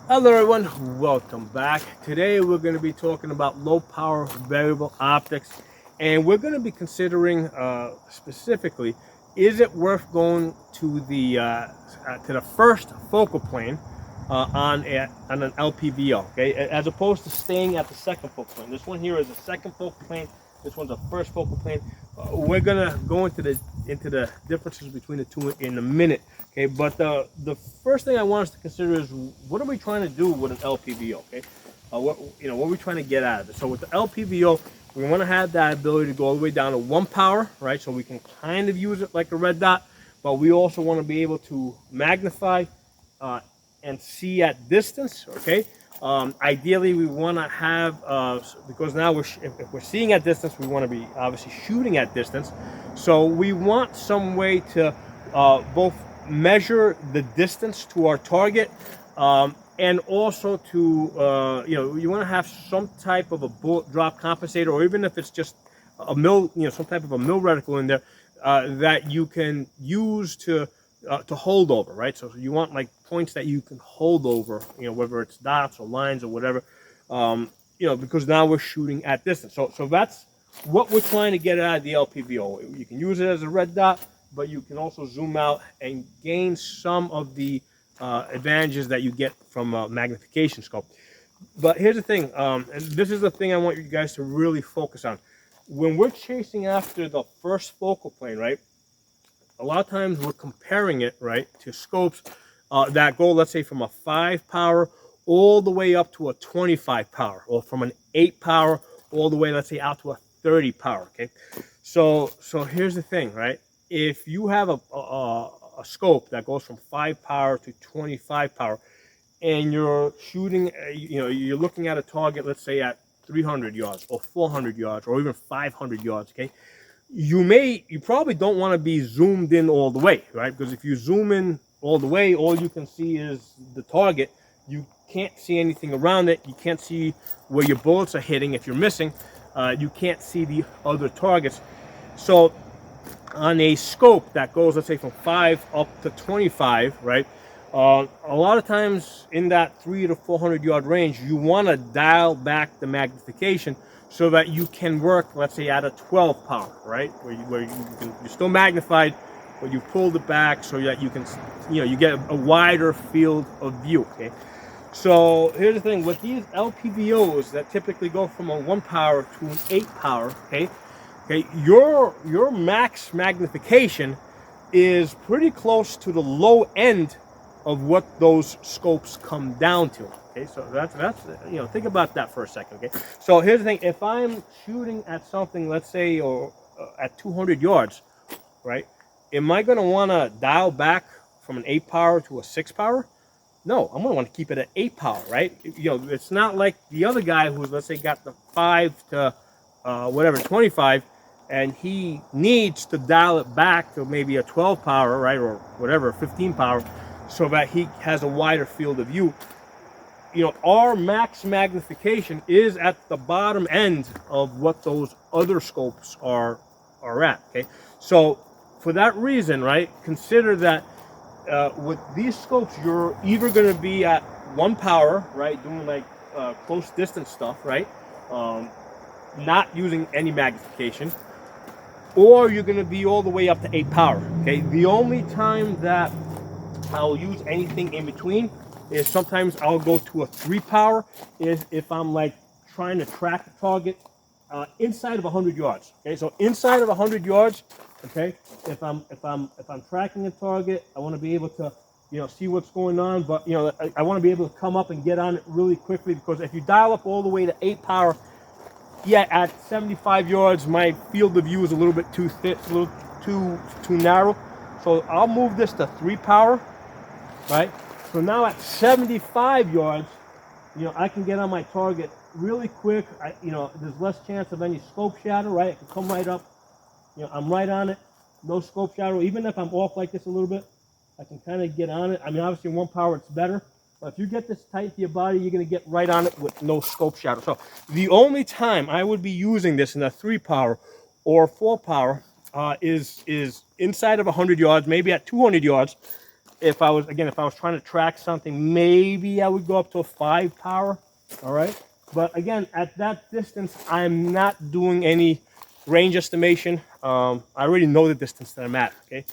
Hello everyone, welcome back. Today we're going to be talking about low power variable optics, and we're going to be considering specifically, is it worth going to the first focal plane on an LPVO, okay, as opposed to staying at the second focal plane. This one here is a second focal plane. This one's a first focal plane. We're gonna go into the differences between the two in a minute. Okay, but the first thing I want us to consider is, what are we trying to do with an LPVO? Okay, what are we trying to get out of it? So with the LPVO, we want to have that ability to go all the way down to 1 power, right? So we can kind of use it like a red dot, but we also want to be able to magnify and see at distance. Okay, ideally we want to have because now if we're seeing at distance, we want to be obviously shooting at distance. So we want some way to both measure the distance to our target, and also to you want to have some type of a bullet drop compensator, or even if it's just a mill, some type of a mill reticle in there that you can use to hold over, right? So you want like points that you can hold over, whether it's dots or lines or whatever, because now we're shooting at distance. So that's what we're trying to get out of the LPVO. You can use it as a red dot, but you can also zoom out and gain some of the advantages that you get from a magnification scope. But here's the thing, and this is the thing I want you guys to really focus on. When we're chasing after the first focal plane, right, a lot of times we're comparing it, right, to scopes that go, let's say, from a 5 power all the way up to a 25 power, or from an 8 power all the way, let's say, out to a 30 power, okay? So here's the thing, right? If you have a scope that goes from 5 power to 25 power, and you're shooting, you're looking at a target, let's say at 300 yards or 400 yards or even 500 yards, okay? You probably don't want to be zoomed in all the way, right? Because if you zoom in all the way, all you can see is the target. You can't see anything around it. You can't see where your bullets are hitting if you're missing. You can't see the other targets. So on a scope that goes, let's say, from 5 up to 25, right? A lot of times in that 300 to 400 yard range, you want to dial back the magnification so that you can work, let's say, at a 12 power, right? You're still magnified, but you pulled it back so that you can, you get a wider field of view, okay? So here's the thing, with these LPVOs that typically go from a 1 power to an 8 power, okay, your max magnification is pretty close to the low end of what those scopes come down to. Okay, so that's think about that for a second. Okay, so here's the thing: if I'm shooting at something, let's say, or at 200 yards, right? Am I going to want to dial back from an 8 power to a 6 power? No, I'm going to want to keep it at 8 power, right? It's not like the other guy who's, let's say, got the 5 to 25, and he needs to dial it back to maybe a 12 power, right, or whatever, 15 power, so that he has a wider field of view. Our max magnification is at the bottom end of what those other scopes are at, okay? So for that reason, right, consider that with these scopes, you're either going to be at 1 power, right, doing like close distance stuff, right, not using any magnification, or you're going to be all the way up to 8 power, okay? The only time that I'll use anything in between is sometimes I'll go to a 3 power if I'm like trying to track the target inside of 100 yards. Okay, so inside of 100 yards, okay, if I'm tracking a target, I want to be able to see what's going on, but I want to be able to come up and get on it really quickly, because if you dial up all the way to 8 power, yeah, at 75 yards, my field of view is a little bit too thick, a little too narrow. So I'll move this to 3 power, right? So now at 75 yards, I can get on my target really quick. There's less chance of any scope shadow, right? I can come right up. I'm right on it. No scope shadow. Even if I'm off like this a little bit, I can kind of get on it. I mean, obviously 1 power, it's better. But if you get this tight to your body, you're going to get right on it with no scope shadow. So the only time I would be using this in a 3 power or 4 power is inside of 100 yards, maybe at 200 yards, if I was trying to track something, maybe I would go up to a 5 power. All right. But again, at that distance, I'm not doing any range estimation. I already know the distance that I'm at. Okay.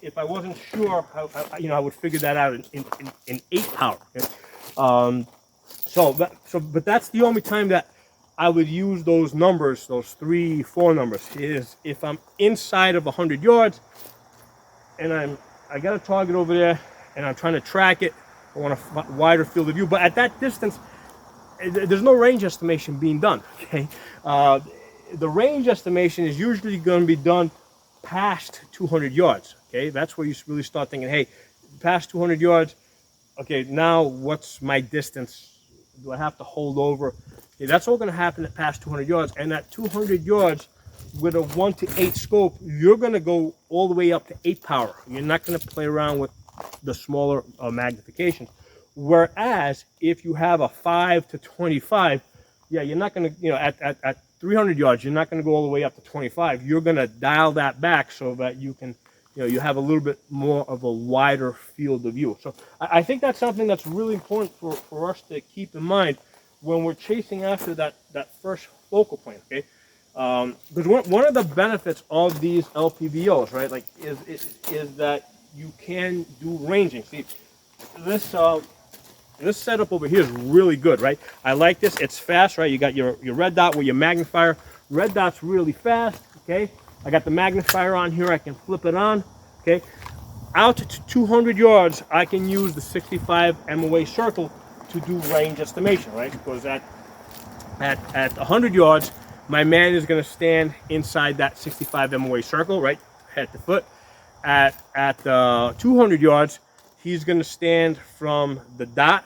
If I wasn't sure, I would figure that out in 8 power. Okay? But that's the only time that I would use those numbers, those 3, 4 numbers, is if I'm inside of 100 yards and I got a target over there and I'm trying to track it. I want a wider field of view, but at that distance, there's no range estimation being done. Okay, the range estimation is usually going to be done past 200 yards. Okay, that's where you really start thinking, hey, past 200 yards. Okay, now what's my distance? Do I have to hold over? Okay, that's all going to happen at past 200 yards, and at 200 yards with a 1 to 8 scope, you're going to go all the way up to 8 power. You're not going to play around with the smaller magnification. Whereas if you have a 5 to 25, yeah, you're not going to, at 300 yards, you're not going to go all the way up to 25. You're going to dial that back so that you can, you have a little bit more of a wider field of view. So I think that's something that's really important for us to keep in mind when we're chasing after that first focal plane, okay? Because one of the benefits of these LPVOs, right, like is that you can do ranging. See, this setup over here is really good, right? I like this. It's fast, right? You got your red dot with your magnifier. Red dot's really fast, okay? I got the magnifier on here. I can flip it on, okay? Out to 200 yards, I can use the 65 MOA circle to do range estimation, right? Because at 100 yards, my man is going to stand inside that 65 MOA circle, right? Head to foot. At 200 yards, he's going to stand from the dot.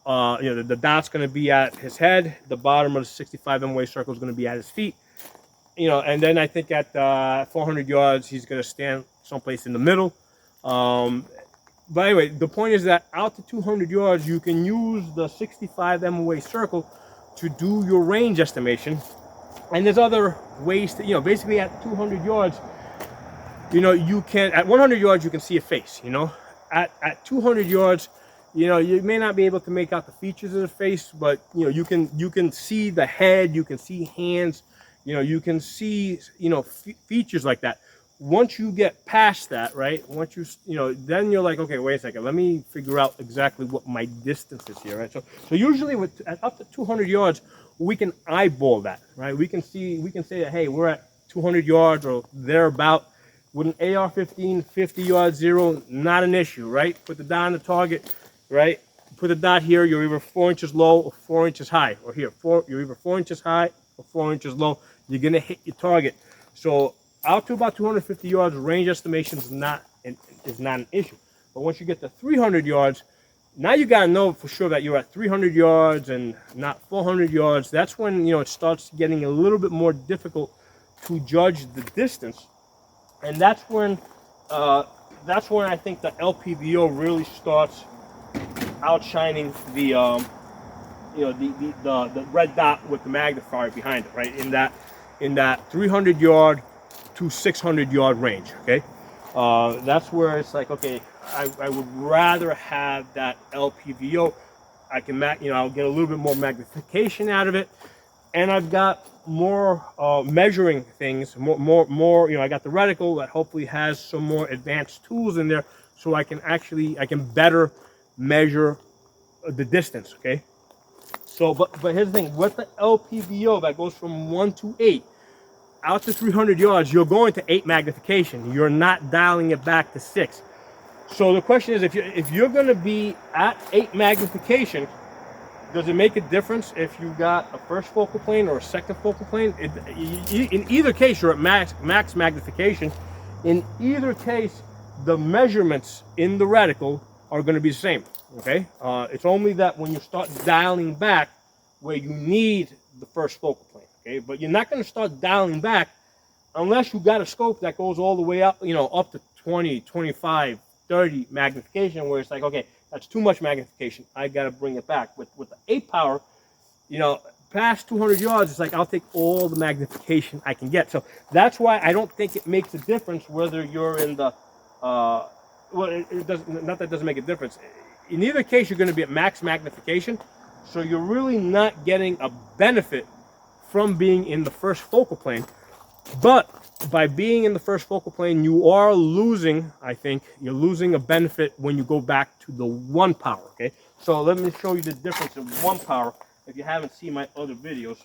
The dot's going to be at his head. The bottom of the 65 MOA circle is going to be at his feet. And then I think at 400 yards, he's going to stand someplace in the middle. But anyway, the point is that out to 200 yards, you can use the 65 MOA circle to do your range estimation. And there's other ways to, basically at 200 yards, you can, at 100 yards, you can see a face, At 200 yards, you may not be able to make out the features of the face, but, you can see the head, you can see hands, you can see, features like that. Once you get past that, right, once then you're like, okay, wait a second, let me figure out exactly what my distance is here, right? So usually at up to 200 yards, we can eyeball that, right? We can say that, hey, we're at 200 yards or thereabout. With an AR-15, 50 yards, 0, not an issue, right? Put the dot on the target, right? Put the dot here, you're either 4 inches low or 4 inches high. Or here, you're either 4 inches high or 4 inches low. You're going to hit your target. So out to about 250 yards, range estimation is not an issue. But once you get to 300 yards, now you got to know for sure that you're at 300 yards and not 400 yards. That's when, it starts getting a little bit more difficult to judge the distance. And that's when I think the LPVO really starts outshining the red dot with the magnifier behind it, right? In that 300 yard to 600 yard range. Okay, that's where it's like, okay, I would rather have that LPVO. I can I'll get a little bit more magnification out of it, and I've got more measuring things, more I got the reticle that hopefully has some more advanced tools in there, so I can better measure the distance. Okay, so but here's the thing, with the LPVO that goes from 1 to 8 out to 300 yards, you're going to 8 magnification. You're not dialing it back to 6. So the question is, if you're going to be at 8 magnification, does it make a difference if you got a first focal plane or a second focal plane? In either case, you're at max magnification. In either case, the measurements in the reticle are going to be the same. Okay, it's only that when you start dialing back where you need the first focal plane. Okay, but you're not going to start dialing back unless you got a scope that goes all the way up, up to 20, 25, 30 magnification, where it's like, okay, that's too much magnification. I got to bring it back. With the 8 power, past 200 yards, it's like I'll take all the magnification I can get. So that's why I don't think it makes a difference whether you're in the well, it doesn't, not that it doesn't make a difference. In either case, you're going to be at max magnification, so you're really not getting a benefit from being in the first focal plane. But by being in the first focal plane, you are losing, I think, you're losing a benefit when you go back to the 1 power, okay? So let me show you the difference in 1 power if you haven't seen my other videos.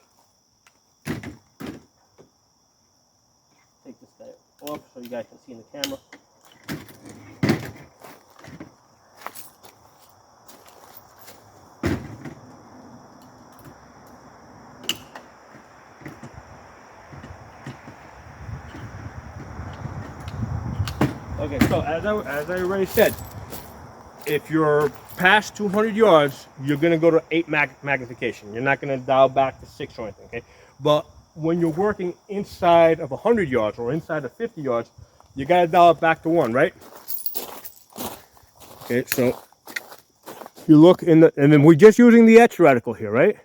Take this guy off so you guys can see in the camera. Okay, so as I already said, if you're past 200 yards, you're going to go to 8 magnification. You're not going to dial back to 6 or anything, okay? But when you're working inside of 100 yards or inside of 50 yards, you got to dial it back to 1, right? Okay, so you look in the, and then we're just using the etch reticle here, right?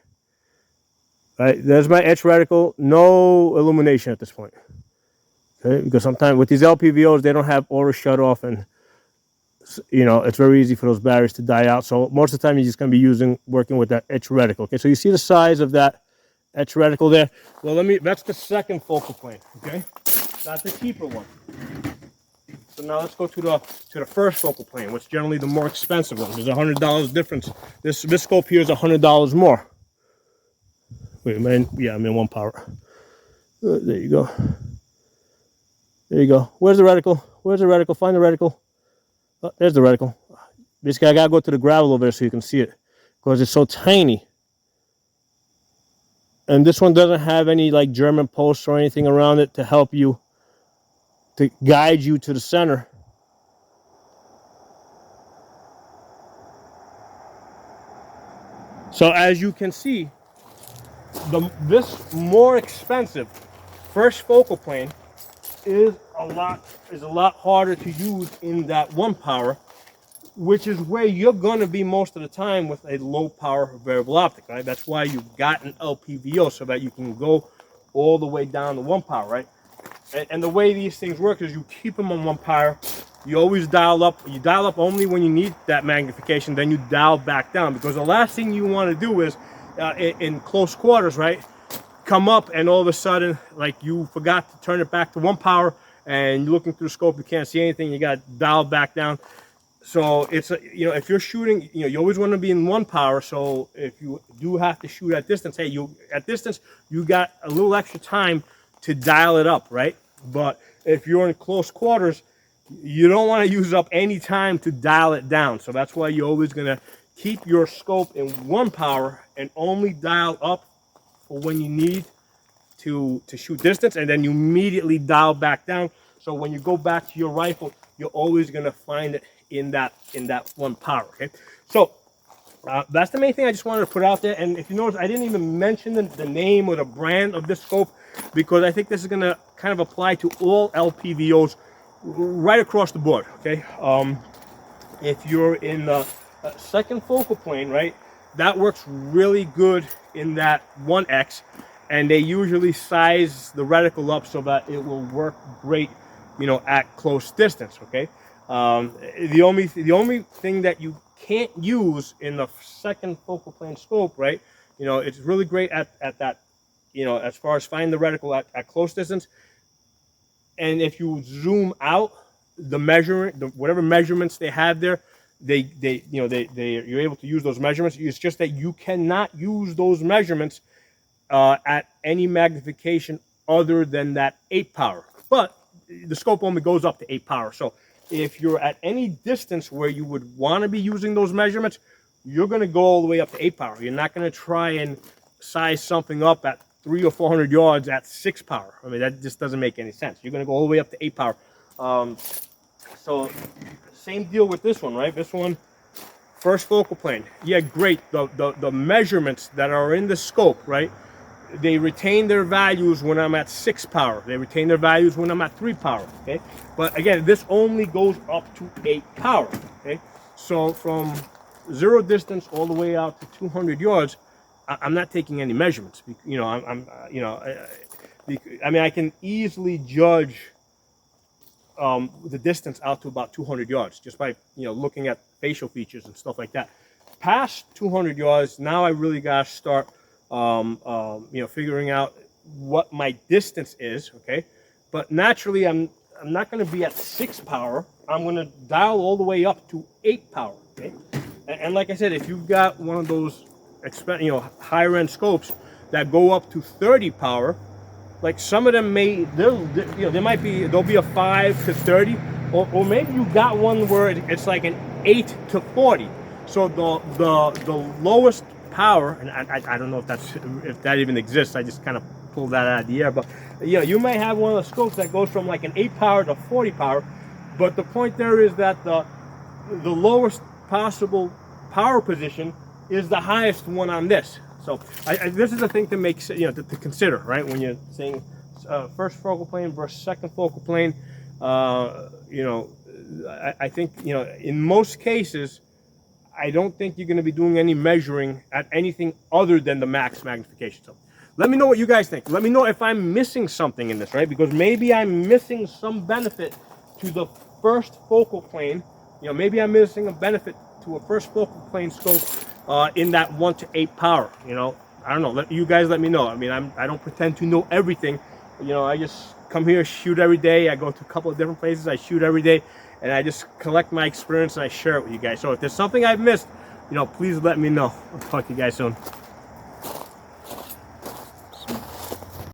Right, there's my etch reticle, no illumination at this point. Okay, because sometimes with these LPVOs, they don't have auto shut off, and you know, it's very easy for those batteries to die out. So most of the time you're just going to be working with that etch reticle. Okay, so you see the size of that etch reticle there. Well, that's the second focal plane. Okay, that's the cheaper one. So now let's go to the first focal plane, which is generally the more expensive one. There's $100 difference. This scope here is $100 more. Wait, man, yeah, I'm in 1 power. There you go. There you go. Where's the reticle? Where's the reticle? Find the reticle. Oh, there's the reticle. This guy, I gotta go to the gravel over there so you can see it, because it's so tiny. And this one doesn't have any like German posts or anything around it to help you, to guide you to the center. So as you can see, this more expensive first focal plane is a lot harder to use in that 1 power, which is where you're going to be most of the time with a low power variable optic, right? That's why you've got an LPVO, so that you can go all the way down to 1 power, right? And the way these things work is you keep them on 1 power. You always dial up. You dial up only when you need that magnification, then you dial back down, because the last thing you want to do is in close quarters, right, come up and all of a sudden, like, you forgot to turn it back to 1 power, and you're looking through the scope, you can't see anything, you got to dial back down. So it's, you know, if you're shooting, you know, you always want to be in 1 power. So if you do have to shoot at distance, hey, at distance, you got a little extra time to dial it up, right? But if you're in close quarters, you don't want to use up any time to dial it down. So that's why you're always going to keep your scope in 1 power and only dial up for when you need to shoot distance, and then you immediately dial back down. So when you go back to your rifle, you're always going to find it in that 1 power. Okay, so that's the main thing I just wanted to put out there. And if you notice, I didn't even mention the name or the brand of this scope, because I think this is going to kind of apply to all LPVOs right across the board. Okay, if you're in the second focal plane, right, that works really good in that 1X, and they usually size the reticle up so that it will work great, you know, at close distance. Okay, the only thing that you can't use in the second focal plane scope, right, you know, it's really great at that, you know, as far as finding the reticle at close distance. And if you zoom out, whatever measurements they have there, you're able to use those measurements. It's just that you cannot use those measurements at any magnification other than that 8 power. But the scope only goes up to 8 power. So if you're at any distance where you would want to be using those measurements, you're going to go all the way up to 8 power. You're not going to try and size something up at 300 or 400 yards at 6 power. I mean, that just doesn't make any sense. You're going to go all the way up to 8 power. So same deal with this one, right? This one, first focal plane. Yeah, great. The measurements that are in the scope, right, they retain their values when I'm at 6 power. They retain their values when I'm at 3 power, okay? But again, this only goes up to 8 power, okay? So from 0 distance all the way out to 200 yards, I'm not taking any measurements. You know, I mean, I can easily judge the distance out to about 200 yards just by, you know, looking at facial features and stuff like that. Past 200 yards, now I really got to start, you know, figuring out what my distance is, okay? But naturally, I'm not going to be at 6 power. I'm going to dial all the way up to 8 power, okay? And like I said, if you've got one of those, you know, higher end scopes that go up to 30 power, like some of them may, you know, there'll be a 5 to 30, or maybe you got one where it's like an 8 to 40. So the lowest power, and I don't know if that even exists. I just kind of pulled that out of the air, but you know, you may have one of the scopes that goes from like an 8 power to 40 power. But the point there is that the lowest possible power position is the highest one on this. So this is a thing to make, you know, to consider, right? When you're saying first focal plane versus second focal plane, you know, I think, you know, in most cases, I don't think you're going to be doing any measuring at anything other than the max magnification. So let me know what you guys think. Let me know if I'm missing something in this, right? Because maybe I'm missing some benefit to the first focal plane. You know, maybe I'm missing a benefit to a first focal plane scope in that 1 to 8 power. You know, I don't know. You guys let me know. I mean, I don't pretend to know everything. You know, I just come here, shoot every day. I go to a couple of different places. I shoot every day, and I just collect my experience and I share it with you guys. So if there's something I've missed, you know, please let me know. I'll talk to you guys soon.